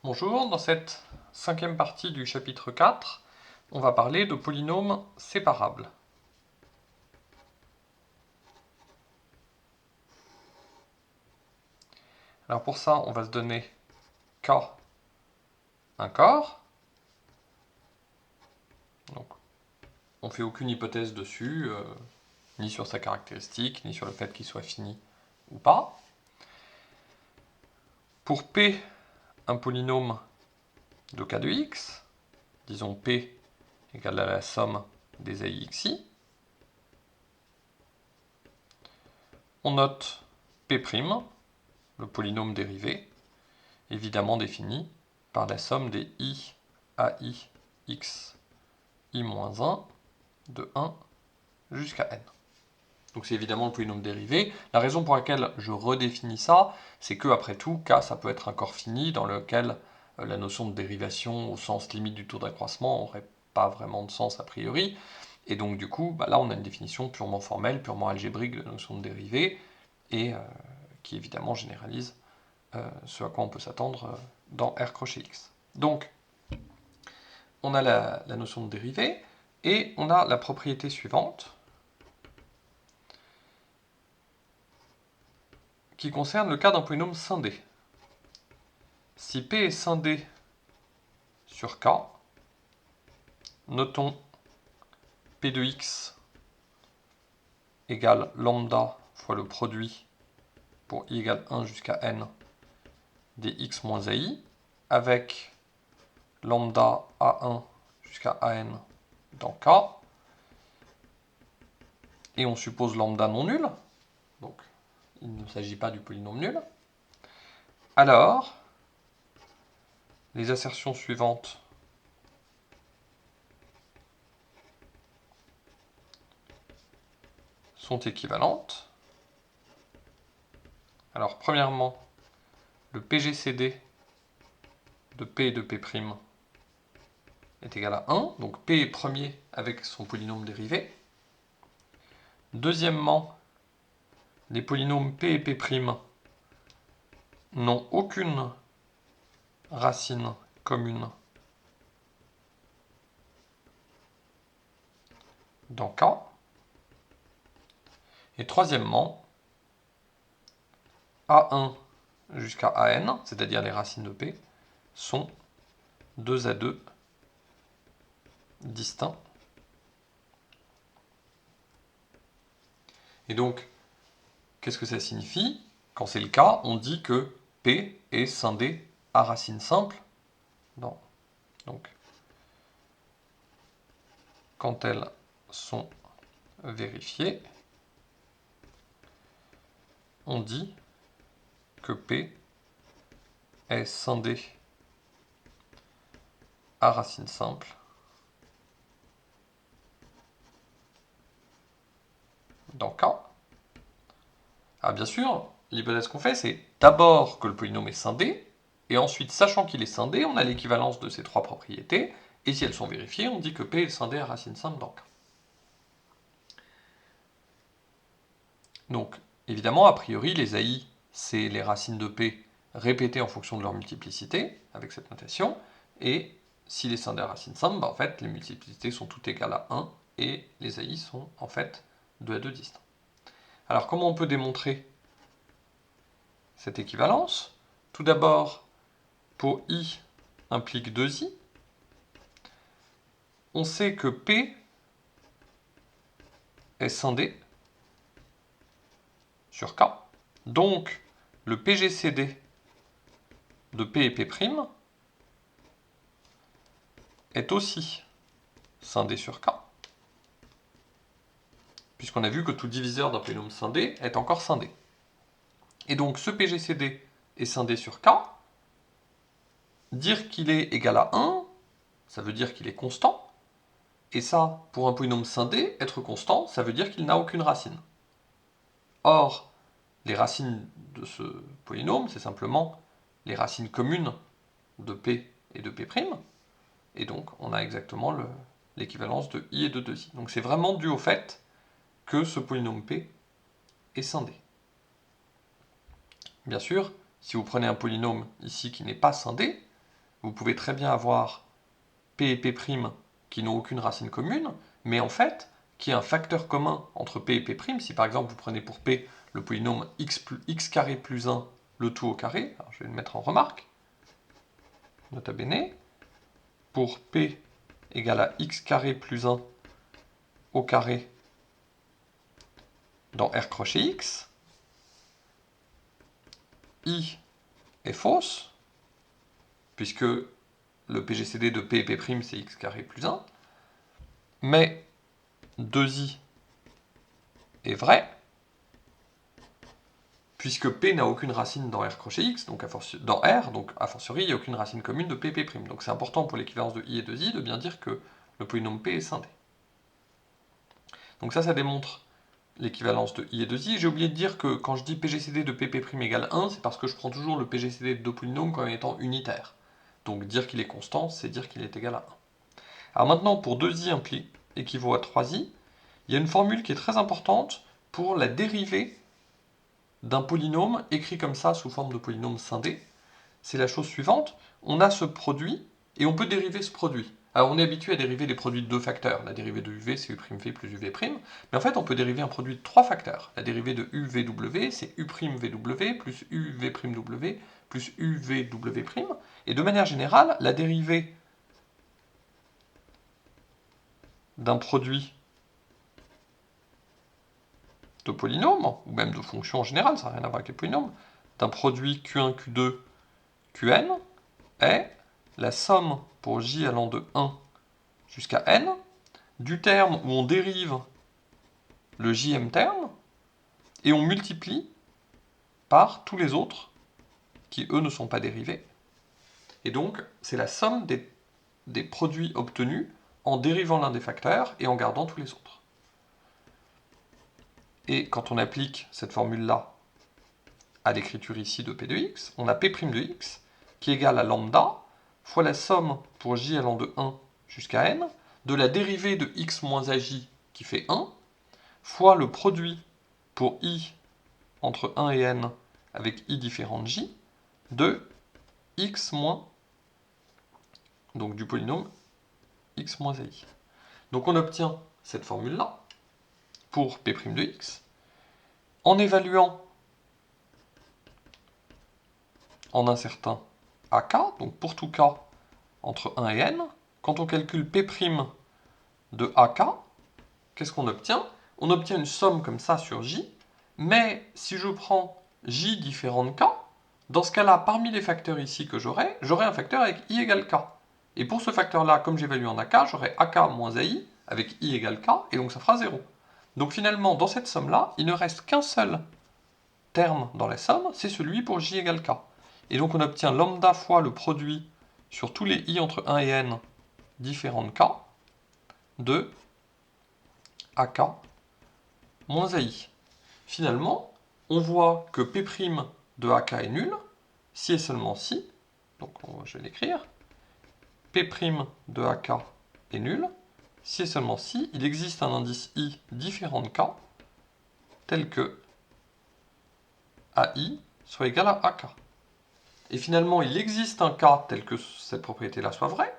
Bonjour, dans cette cinquième partie du chapitre 4, on va parler de polynômes séparables. Alors pour ça, on va se donner K un corps. Donc, on ne fait aucune hypothèse dessus, ni sur sa caractéristique, ni sur le fait qu'il soit fini ou pas. Pour P, un polynôme de K de X, disons P égale à la somme des AIXI, on note P', le polynôme dérivé, évidemment défini par la somme des I AI X I-1 de 1 jusqu'à n. Donc c'est évidemment le polynôme dérivé. La raison pour laquelle je redéfinis ça, c'est que après tout, K ça peut être un corps fini dans lequel la notion de dérivation au sens limite du taux d'accroissement n'aurait pas vraiment de sens a priori. Et donc du coup, là on a une définition purement formelle, purement algébrique de la notion de dérivée, et qui évidemment généralise ce à quoi on peut s'attendre dans R crochet X. Donc, on a la notion de dérivée, et on a la propriété suivante, qui concerne le cas d'un polynôme scindé. Si P est scindé sur K, notons P de X égale lambda fois le produit pour I égale 1 jusqu'à n des X moins AI, avec lambda A1 jusqu'à AN dans K, et on suppose lambda non nul, donc il ne s'agit pas du polynôme nul, alors les assertions suivantes sont équivalentes. Alors premièrement, le PGCD de P et de P' est égal à 1, donc P est premier avec son polynôme dérivé. Deuxièmement, les polynômes P et P' n'ont aucune racine commune dans K. Et troisièmement, A1 jusqu'à AN, c'est-à-dire les racines de P, sont 2 à 2 distincts. Et donc, qu'est-ce que ça signifie? Quand c'est le cas, on dit que P est scindé à racine simple. Non. Donc, quand elles sont vérifiées, on dit que P est scindé à racine simple dans K. Ah bien sûr, l'hypothèse qu'on fait, c'est d'abord que le polynôme est scindé, et ensuite, sachant qu'il est scindé, on a l'équivalence de ces trois propriétés, et si elles sont vérifiées, on dit que P est scindé à racine simple dans K. Donc, évidemment, a priori, les AI, c'est les racines de P répétées en fonction de leur multiplicité, avec cette notation, et s'il est scindé à racine simple, en fait, les multiplicités sont toutes égales à 1, et les AI sont en fait 2 à 2 distincts. Alors, comment on peut démontrer cette équivalence? Tout d'abord, pour I implique 2I, on sait que P est scindé sur K. Donc, le PGCD de P et P' est aussi scindé sur K, puisqu'on a vu que tout diviseur d'un polynôme scindé est encore scindé. Et donc, ce PGCD est scindé sur K. Dire qu'il est égal à 1, ça veut dire qu'il est constant. Et ça, pour un polynôme scindé, être constant, ça veut dire qu'il n'a aucune racine. Or, les racines de ce polynôme, c'est simplement les racines communes de P et de P', et donc on a exactement l'équivalence de I et de 2I. Donc c'est vraiment dû au fait que ce polynôme P est scindé. Bien sûr, si vous prenez un polynôme ici qui n'est pas scindé, vous pouvez très bien avoir P et P' qui n'ont aucune racine commune, mais en fait, qui est un facteur commun entre P et P'. Si par exemple vous prenez pour P le polynôme x carré plus 1, le tout au carré, alors je vais le mettre en remarque, nota bene, pour P égale à x carré plus 1 au carré dans R crochet X, I est fausse, puisque le PGCD de P et P' c'est x carré plus 1, mais 2i est vrai, puisque P n'a aucune racine dans R crochet X, donc dans R, donc a fortiori il n'y a aucune racine commune de P et P'. Donc c'est important pour l'équivalence de I et de I de bien dire que le polynôme P est scindé. Donc ça démontre l'équivalence de I et de I. J'ai oublié de dire que quand je dis PGCD de P égale 1, c'est parce que je prends toujours le PGCD de deux polynômes comme étant unitaire. Donc dire qu'il est constant, c'est dire qu'il est égal à 1. Alors maintenant, pour 2i équivaut à 3i, il y a une formule qui est très importante pour la dérivée d'un polynôme écrit comme ça sous forme de polynôme scindé. C'est la chose suivante, on a ce produit et on peut dériver ce produit. Alors on est habitué à dériver les produits de deux facteurs, la dérivée de uv c'est u'v plus uv', mais en fait on peut dériver un produit de trois facteurs. La dérivée de uvw c'est u'vw plus uv'w plus uvw', et de manière générale, la dérivée d'un produit de polynômes, ou même de fonctions en général, ça n'a rien à voir avec les polynômes, d'un produit Q1, Q2, Qn est la somme pour j allant de 1 jusqu'à n du terme où on dérive le jm terme et on multiplie par tous les autres qui, eux, ne sont pas dérivés. Et donc, c'est la somme des produits obtenus en dérivant l'un des facteurs et en gardant tous les autres. Et quand on applique cette formule-là à l'écriture ici de P de x, on a P' de x qui est égal à lambda fois la somme pour j allant de 1 jusqu'à n de la dérivée de x moins aj qui fait 1 fois le produit pour i entre 1 et n avec i différent de j de x moins, donc du polynôme x moins ai. Donc on obtient cette formule-là pour P' de x en évaluant en un certain ak, donc pour tout k entre 1 et n. Quand on calcule P' de ak, qu'est-ce qu'on obtient? On obtient une somme comme ça sur j, mais si je prends j différent de k, dans ce cas-là, parmi les facteurs ici que j'aurai un facteur avec i égale k. Et pour ce facteur-là, comme j'évalue en ak, j'aurai ak moins ai avec i égale k, et donc ça fera 0. Donc finalement, dans cette somme-là, il ne reste qu'un seul terme dans la somme, c'est celui pour j égale k. Et donc on obtient lambda fois le produit sur tous les i entre 1 et n différents de k de ak moins ai. Finalement, on voit que P' de ak est nul, si et seulement si, donc je vais l'écrire, P' de ak est nul, si et seulement si il existe un indice i différent de k, tel que ai soit égal à ak. Et finalement, il existe un cas tel que cette propriété-là soit vraie,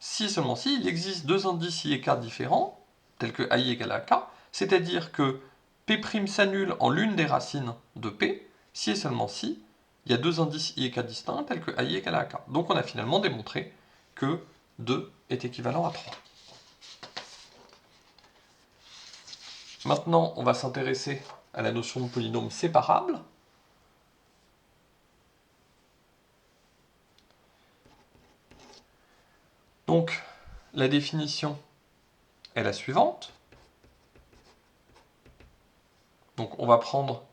si et seulement si il existe deux indices i et k différents, tels que ai égale à k, c'est-à-dire que P' s'annule en l'une des racines de P, si et seulement si il y a deux indices i et k distincts, tels que ai égale à k. Donc on a finalement démontré que 2 est équivalent à 3. Maintenant, on va s'intéresser à la notion de polynôme séparable. Donc, la définition est la suivante. Donc, on va prendre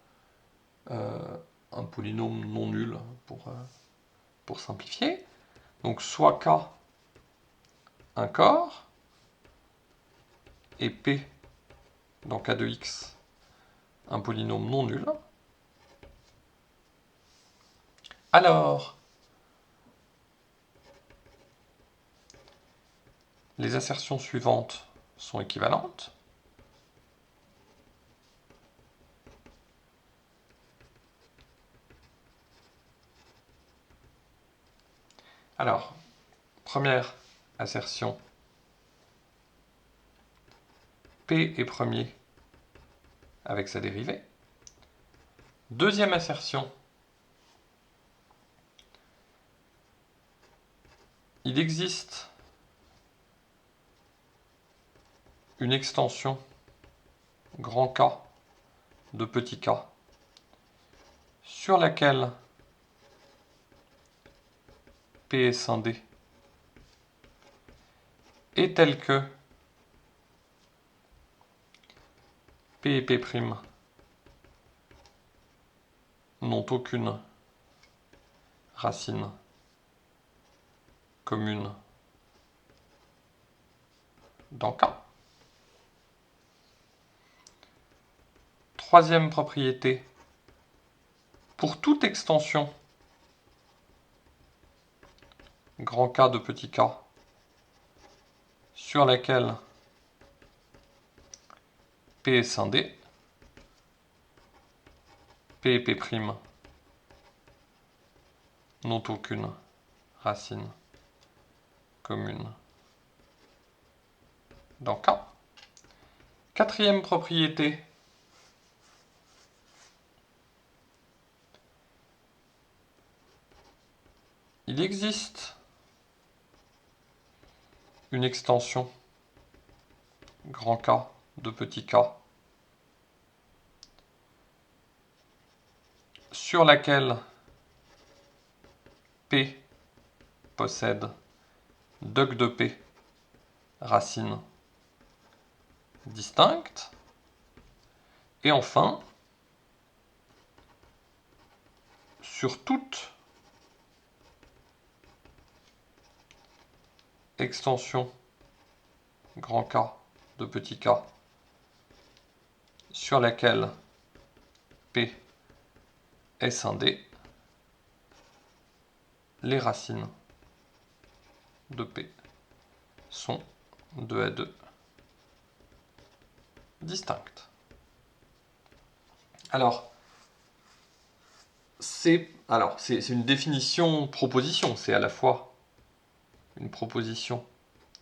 un polynôme non nul pour simplifier. Donc, soit k un corps, et p, dans k de x, un polynôme non nul. Alors, les assertions suivantes sont équivalentes. Alors, Première assertion, P est premier avec sa dérivée. Deuxième assertion, il existe une extension grand K de petit k sur laquelle P est scindé est telle que P et P' n'ont aucune racine commune dans K. Troisième propriété, pour toute extension grand K de petit k sur laquelle P est scindé, P et P' n'ont aucune racine commune dans K. Quatrième propriété, il existe une extension grand K de petit k sur laquelle P possède deg de P racines distinctes. Et enfin, sur toute extension grand K de petit k sur laquelle P est scindé, les racines de P sont 2 à 2 distinctes. Alors, c'est une définition proposition, c'est à la fois une proposition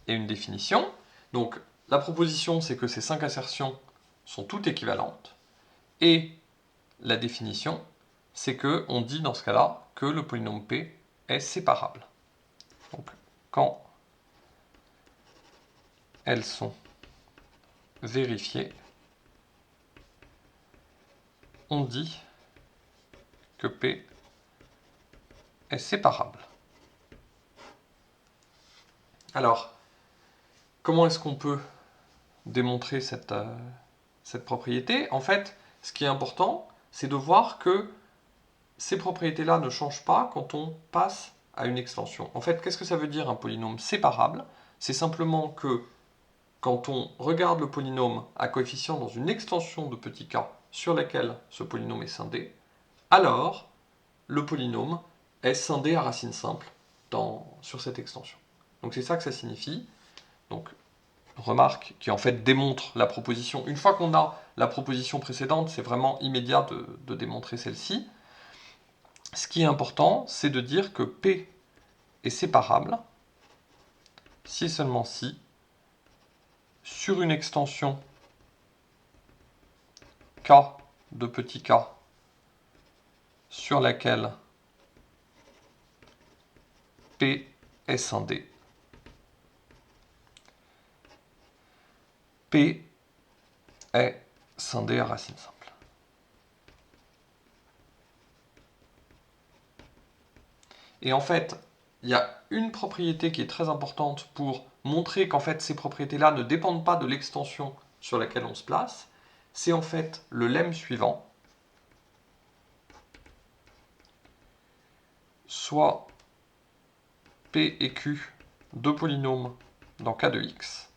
et une définition. Donc, la proposition, c'est que ces 5 assertions sont toutes équivalentes, et la définition, c'est qu'on dit dans ce cas-là que le polynôme P est séparable. Donc, quand elles sont vérifiées, on dit que P est séparable. Alors, comment est-ce qu'on peut démontrer cette propriété? En fait, ce qui est important, c'est de voir que ces propriétés-là ne changent pas quand on passe à une extension. En fait, qu'est-ce que ça veut dire un polynôme séparable? C'est simplement que quand on regarde le polynôme à coefficient dans une extension de petit k sur laquelle ce polynôme est scindé, alors le polynôme est scindé à racine simple sur cette extension. Donc c'est ça que ça signifie. Donc remarque qui en fait démontre la proposition. Une fois qu'on a la proposition précédente, c'est vraiment immédiat de démontrer celle-ci. Ce qui est important, c'est de dire que P est séparable si et seulement si, sur une extension K de petit k sur laquelle P est scindé, P est scindé à racine simple. Et en fait, il y a une propriété qui est très importante pour montrer qu'en fait ces propriétés-là ne dépendent pas de l'extension sur laquelle on se place. C'est en fait le lemme suivant. Soit P et Q, deux polynômes dans K de X,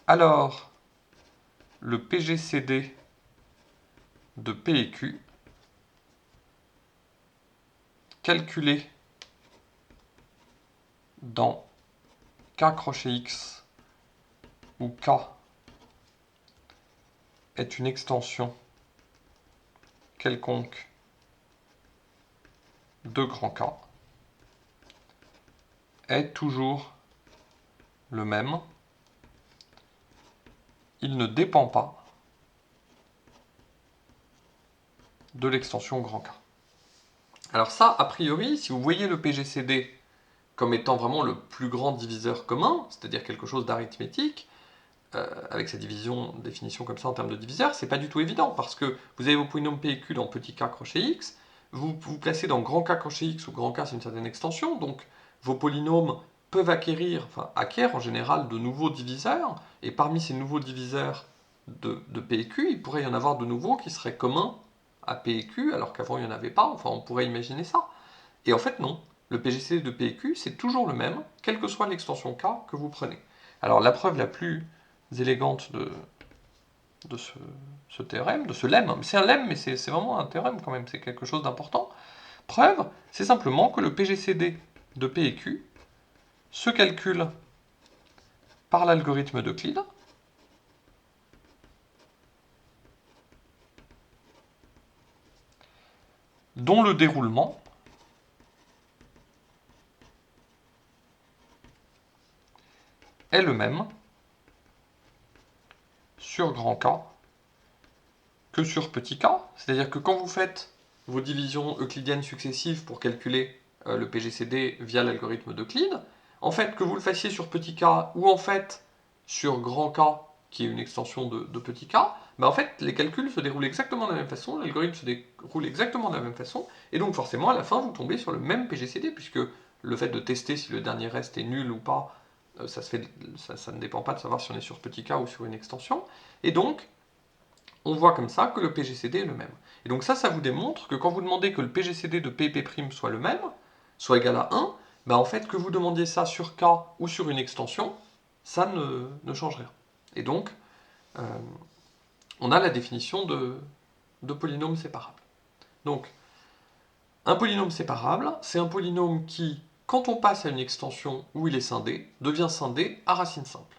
alors le PGCD de P et Q, calculé dans K crochet X, où K est une extension quelconque de grand K, est toujours le même. Il ne dépend pas de l'extension grand K. Alors ça, a priori, si vous voyez le PGCD comme étant vraiment le plus grand diviseur commun, c'est-à-dire quelque chose d'arithmétique, avec sa définition comme ça en termes de diviseur, c'est pas du tout évident, parce que vous avez vos polynômes P et Q dans petit k crochet x, vous vous placez dans grand K crochet x, où grand K c'est une certaine extension, donc vos polynômes peuvent acquièrent en général de nouveaux diviseurs, et parmi ces nouveaux diviseurs de P et Q, il pourrait y en avoir de nouveaux qui seraient communs à P et Q, alors qu'avant il n'y en avait pas, enfin on pourrait imaginer ça. Et en fait non, le PGCD de P et Q c'est toujours le même, quelle que soit l'extension K que vous prenez. Alors la preuve la plus élégante de ce théorème, de ce lemme, c'est un lemme mais c'est vraiment un théorème quand même, c'est quelque chose d'important. Preuve, c'est simplement que le PGCD de P et Q se calcule par l'algorithme d'Euclide, dont le déroulement est le même sur grand K que sur petit k. C'est-à-dire que quand vous faites vos divisions euclidiennes successives pour calculer le PGCD via l'algorithme d'Euclide, en fait, que vous le fassiez sur petit k ou en fait sur grand K, qui est une extension de petit k, en fait, les calculs se déroulent exactement de la même façon, l'algorithme se déroule exactement de la même façon, et donc forcément, à la fin, vous tombez sur le même PGCD, puisque le fait de tester si le dernier reste est nul ou pas, ça ne dépend pas de savoir si on est sur petit k ou sur une extension, et donc, on voit comme ça que le PGCD est le même. Et donc ça vous démontre que quand vous demandez que le PGCD de P et P' soit le même, soit égal à 1, en fait, que vous demandiez ça sur K ou sur une extension, ça ne change rien. Et donc, on a la définition de polynôme séparable. Donc, un polynôme séparable, c'est un polynôme qui, quand on passe à une extension où il est scindé, devient scindé à racine simple.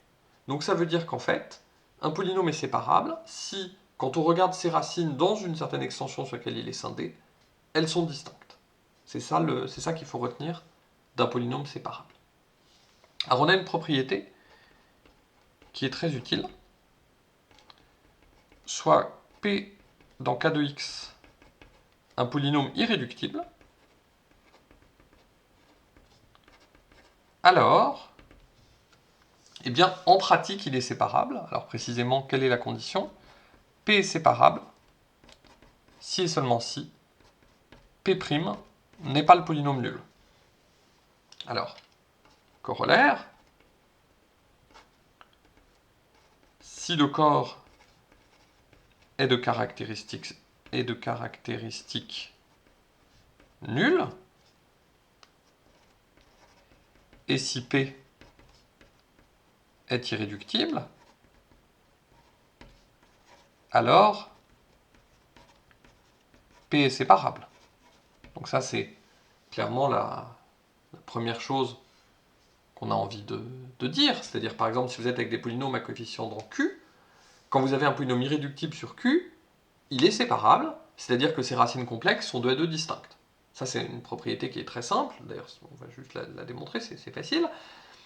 Donc ça veut dire qu'en fait, un polynôme est séparable si, quand on regarde ses racines dans une certaine extension sur laquelle il est scindé, elles sont distinctes. C'est ça qu'il faut retenir d'un polynôme séparable. Alors on a une propriété qui est très utile, soit P dans K de x un polynôme irréductible, alors, eh bien, en pratique, il est séparable. Alors précisément, quelle est la condition? P est séparable si et seulement si P' n'est pas le polynôme nul. Alors, corollaire, si le corps est de caractéristiques nulles, et si P est irréductible, alors P est séparable. Donc ça, c'est clairement la première chose qu'on a envie de dire. C'est-à-dire, par exemple, si vous êtes avec des polynômes à coefficient dans Q, quand vous avez un polynôme irréductible sur Q, il est séparable, c'est-à-dire que ses racines complexes sont 2 à 2 distinctes. Ça, c'est une propriété qui est très simple, d'ailleurs, on va juste la démontrer, c'est facile,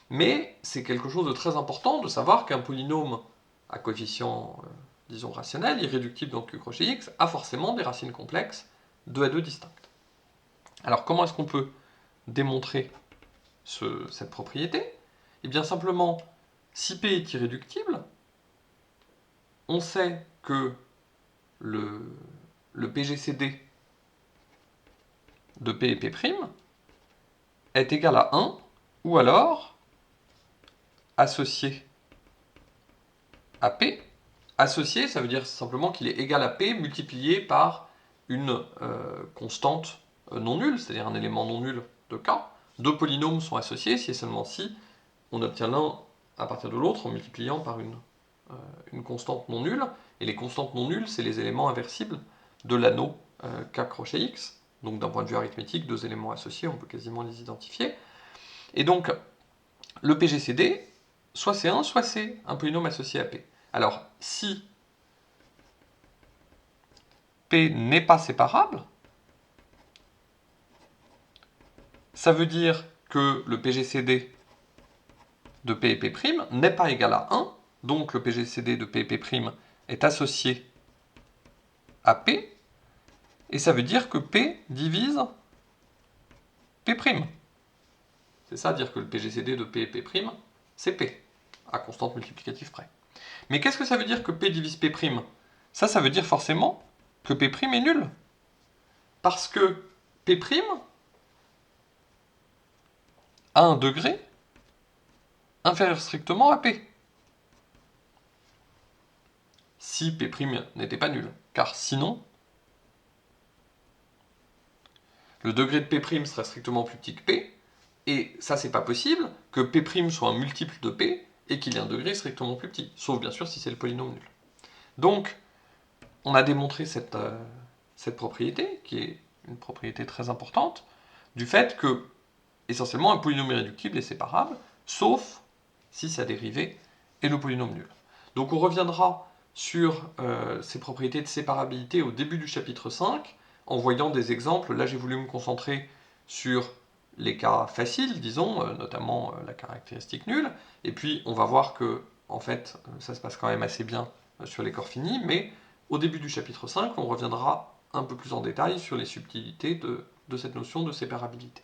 mais c'est quelque chose de très important de savoir qu'un polynôme à coefficient, disons, rationnel, irréductible dans Q crochet x, a forcément des racines complexes 2 à 2 distinctes. Alors, comment est-ce qu'on peut démontrer cette propriété? Eh bien, simplement, si P est irréductible, on sait que le PGCD de P et P' est égal à 1, ou alors associé à P. Associé, ça veut dire simplement qu'il est égal à P multiplié par une constante non nulle, c'est-à-dire un élément non nul de K. Deux polynômes sont associés si et seulement si on obtient l'un à partir de l'autre en multipliant par une constante non nulle. Et les constantes non nulles, c'est les éléments inversibles de l'anneau K crochet X. Donc d'un point de vue arithmétique, deux éléments associés, on peut quasiment les identifier. Et donc, le PGCD, soit c'est 1, soit c'est un polynôme associé à P. Alors, si P n'est pas séparable, ça veut dire que le PGCD de P et P' n'est pas égal à 1, donc le PGCD de P et P' est associé à P, et ça veut dire que P divise P'. C'est ça, dire que le PGCD de P et P', c'est P, à constante multiplicative près. Mais qu'est-ce que ça veut dire que P divise P'? Ça veut dire forcément que P' est nul. Parce que P' a un degré inférieur strictement à P. Si P' n'était pas nul. Car sinon, le degré de P' serait strictement plus petit que P, et ça c'est pas possible que P' soit un multiple de P et qu'il ait un degré strictement plus petit, sauf bien sûr si c'est le polynôme nul. Donc, on a démontré cette propriété, qui est une propriété très importante, du fait que, essentiellement, un polynôme irréductible est séparable, sauf si sa dérivée est le polynôme nul. Donc on reviendra sur ces propriétés de séparabilité au début du chapitre 5, en voyant des exemples. Là j'ai voulu me concentrer sur les cas faciles, disons, notamment la caractéristique nulle, et puis on va voir que, en fait, ça se passe quand même assez bien sur les corps finis, mais au début du chapitre 5, on reviendra un peu plus en détail sur les subtilités de cette notion de séparabilité.